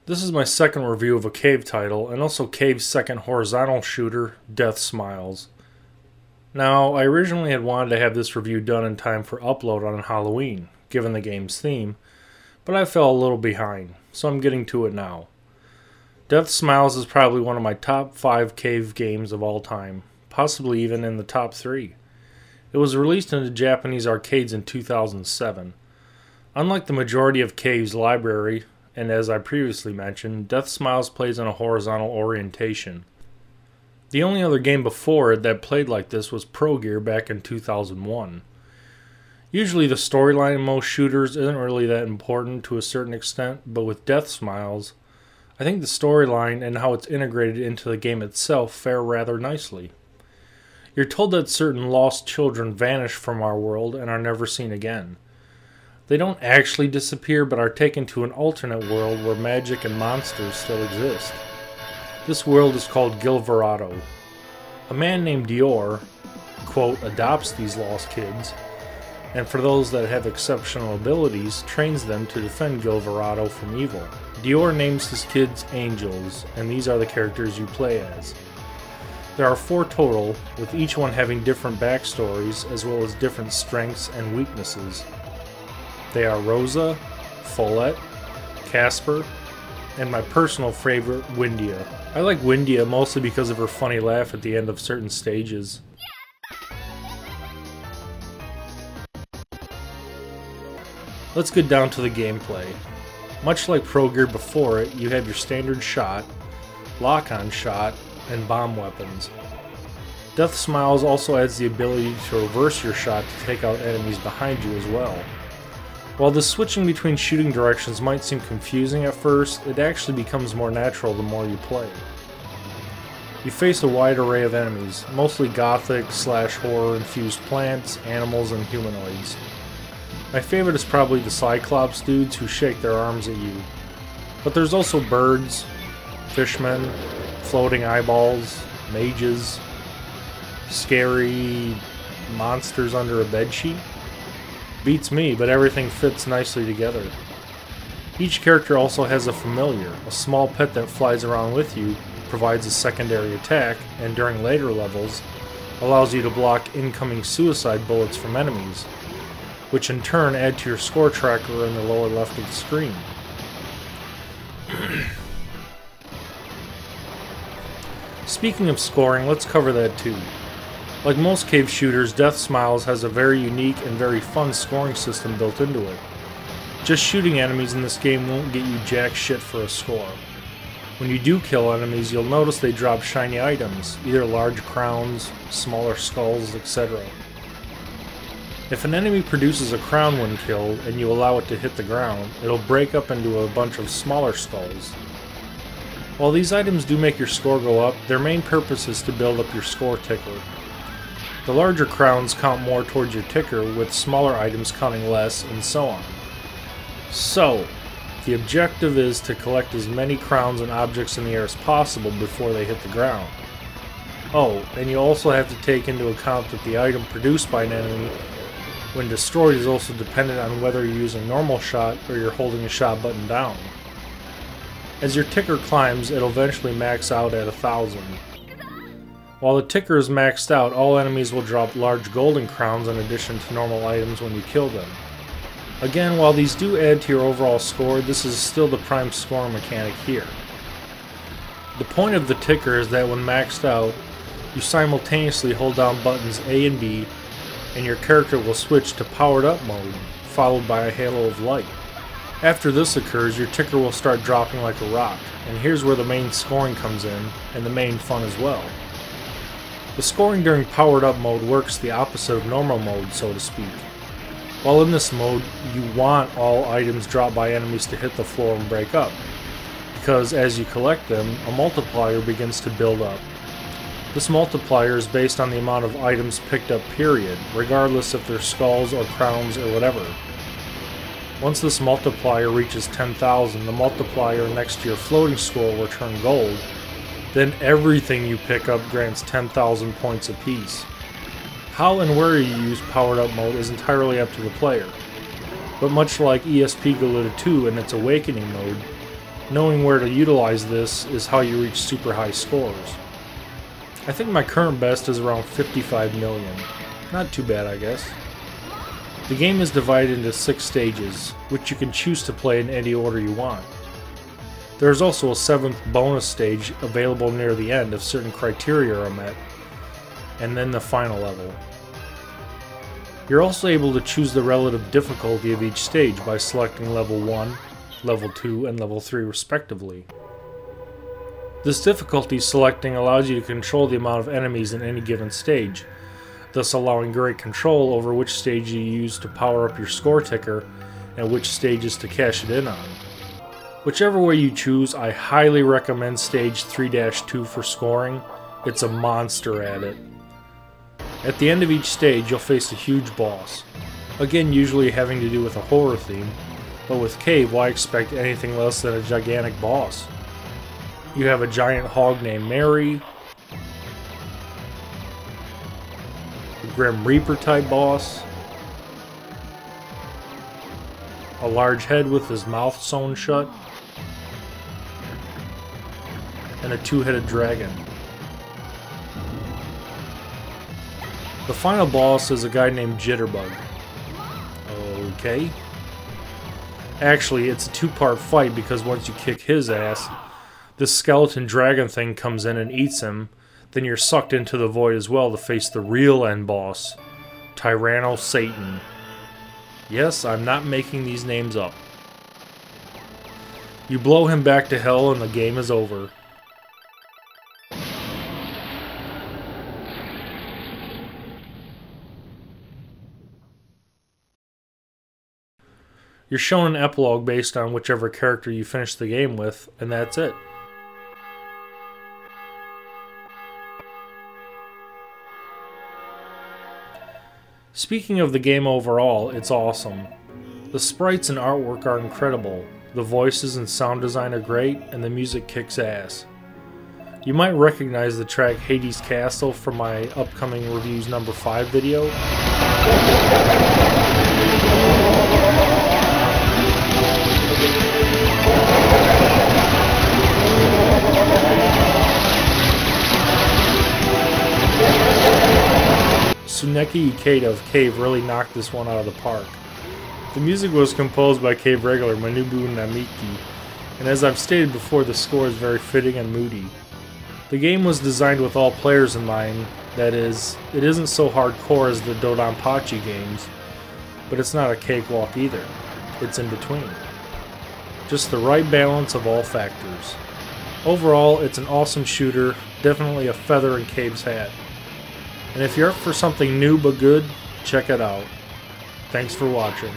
This is my second review of a Cave title, and also Cave's second horizontal shooter, Deathsmiles. Now, I originally had wanted to have this review done in time for upload on Halloween, given the game's theme, but I fell a little behind, so I'm getting to it now. Deathsmiles is probably one of my top 5 Cave games of all time, possibly even in the top 3. It was released into Japanese arcades in 2007. Unlike the majority of Cave's library, and as I previously mentioned, Deathsmiles plays in a horizontal orientation. The only other game before it that played like this was Pro Gear back in 2001. Usually the storyline in most shooters isn't really that important to a certain extent, but with Deathsmiles, I think the storyline and how it's integrated into the game itself fare rather nicely. You're told that certain lost children vanish from our world and are never seen again. They don't actually disappear, but are taken to an alternate world where magic and monsters still exist. This world is called Gilverado. A man named Dior, quote, adopts these lost kids, and for those that have exceptional abilities, trains them to defend Gilverado from evil. Dior names his kids Angels, and these are the characters you play as. There are 4 total, with each one having different backstories, as well as different strengths and weaknesses. They are Rosa, Follette, Casper, and my personal favorite, Windia. I like Windia mostly because of her funny laugh at the end of certain stages. Let's get down to the gameplay. Much like Pro Gear before it, you have your standard shot, lock-on shot, and bomb weapons. Deathsmiles also adds the ability to reverse your shot to take out enemies behind you as well. While the switching between shooting directions might seem confusing at first, it actually becomes more natural the more you play. You face a wide array of enemies, mostly gothic / horror infused plants, animals, and humanoids. My favorite is probably the Cyclops dudes who shake their arms at you. But there's also birds, fishmen, floating eyeballs, mages, scary monsters under a bedsheet. Beats me, but everything fits nicely together. Each character also has a familiar, a small pet that flies around with you, provides a secondary attack, and during later levels, allows you to block incoming suicide bullets from enemies, which in turn add to your score tracker in the lower left of the screen. Speaking of scoring, let's cover that too. Like most Cave shooters, Deathsmiles has a very unique and very fun scoring system built into it. Just shooting enemies in this game won't get you jack shit for a score. When you do kill enemies, you'll notice they drop shiny items, either large crowns, smaller skulls, etc. If an enemy produces a crown when killed, and you allow it to hit the ground, it'll break up into a bunch of smaller skulls. While these items do make your score go up, their main purpose is to build up your score ticker. The larger crowns count more towards your ticker, with smaller items counting less, and so on. So, the objective is to collect as many crowns and objects in the air as possible before they hit the ground. Oh, and you also have to take into account that the item produced by an enemy when destroyed is also dependent on whether you're using normal shot or you're holding the shot button down. As your ticker climbs, it'll eventually max out at 1,000. While the ticker is maxed out, all enemies will drop large golden crowns in addition to normal items when you kill them. Again, while these do add to your overall score, this is still the prime scoring mechanic here. The point of the ticker is that when maxed out, you simultaneously hold down buttons A and B, and your character will switch to powered up mode, followed by a halo of light. After this occurs, your ticker will start dropping like a rock, and here's where the main scoring comes in, and the main fun as well. The scoring during powered up mode works the opposite of normal mode, so to speak. While in this mode, you want all items dropped by enemies to hit the floor and break up, because as you collect them, a multiplier begins to build up. This multiplier is based on the amount of items picked up period, regardless if they're skulls or crowns or whatever. Once this multiplier reaches 10,000, the multiplier next to your floating score will turn gold. Then everything you pick up grants 10,000 points apiece. How and where you use powered up mode is entirely up to the player, but much like ESP Galita 2 in its Awakening mode, Knowing where to utilize this is how you reach super high scores. I think my current best is around 55 million. Not too bad, I guess. The game is divided into 6 stages, which you can choose to play in any order you want. There is also a 7th bonus stage available near the end if certain criteria are met, and then the final level. You're also able to choose the relative difficulty of each stage by selecting level 1, level 2, and level 3 respectively. This difficulty selecting allows you to control the amount of enemies in any given stage, thus allowing great control over which stage you use to power up your score ticker and which stages to cash it in on. Whichever way you choose, I highly recommend stage 3-2 for scoring. It's a monster at it. At the end of each stage, you'll face a huge boss. Again, usually having to do with a horror theme, but with Cave, why expect anything less than a gigantic boss? You have a giant hog named Mary, a Grim Reaper type boss, a large head with his mouth sewn shut, and a 2-headed dragon. The final boss is a guy named Jitterbug. Okay. Actually, it's a 2-part fight because once you kick his ass, this skeleton dragon thing comes in and eats him, then you're sucked into the void as well to face the real end boss, Tyranno Satan. Yes, I'm not making these names up. You blow him back to hell and the game is over. You're shown an epilogue based on whichever character you finish the game with, and that's it. Speaking of the game overall, it's awesome. The sprites and artwork are incredible, the voices and sound design are great, and the music kicks ass. You might recognize the track Hades Castle from my upcoming Reviews number 5 video. Tsuneki Ikeda of Cave really knocked this one out of the park. The music was composed by Cave regular Manabu Namiki, and as I've stated before, the score is very fitting and moody. The game was designed with all players in mind, that is, it isn't so hardcore as the Dodonpachi games, but it's not a cakewalk either. It's in between. Just the right balance of all factors. Overall, it's an awesome shooter, definitely a feather in Cave's hat. And if you're up for something new but good, check it out. Thanks for watching.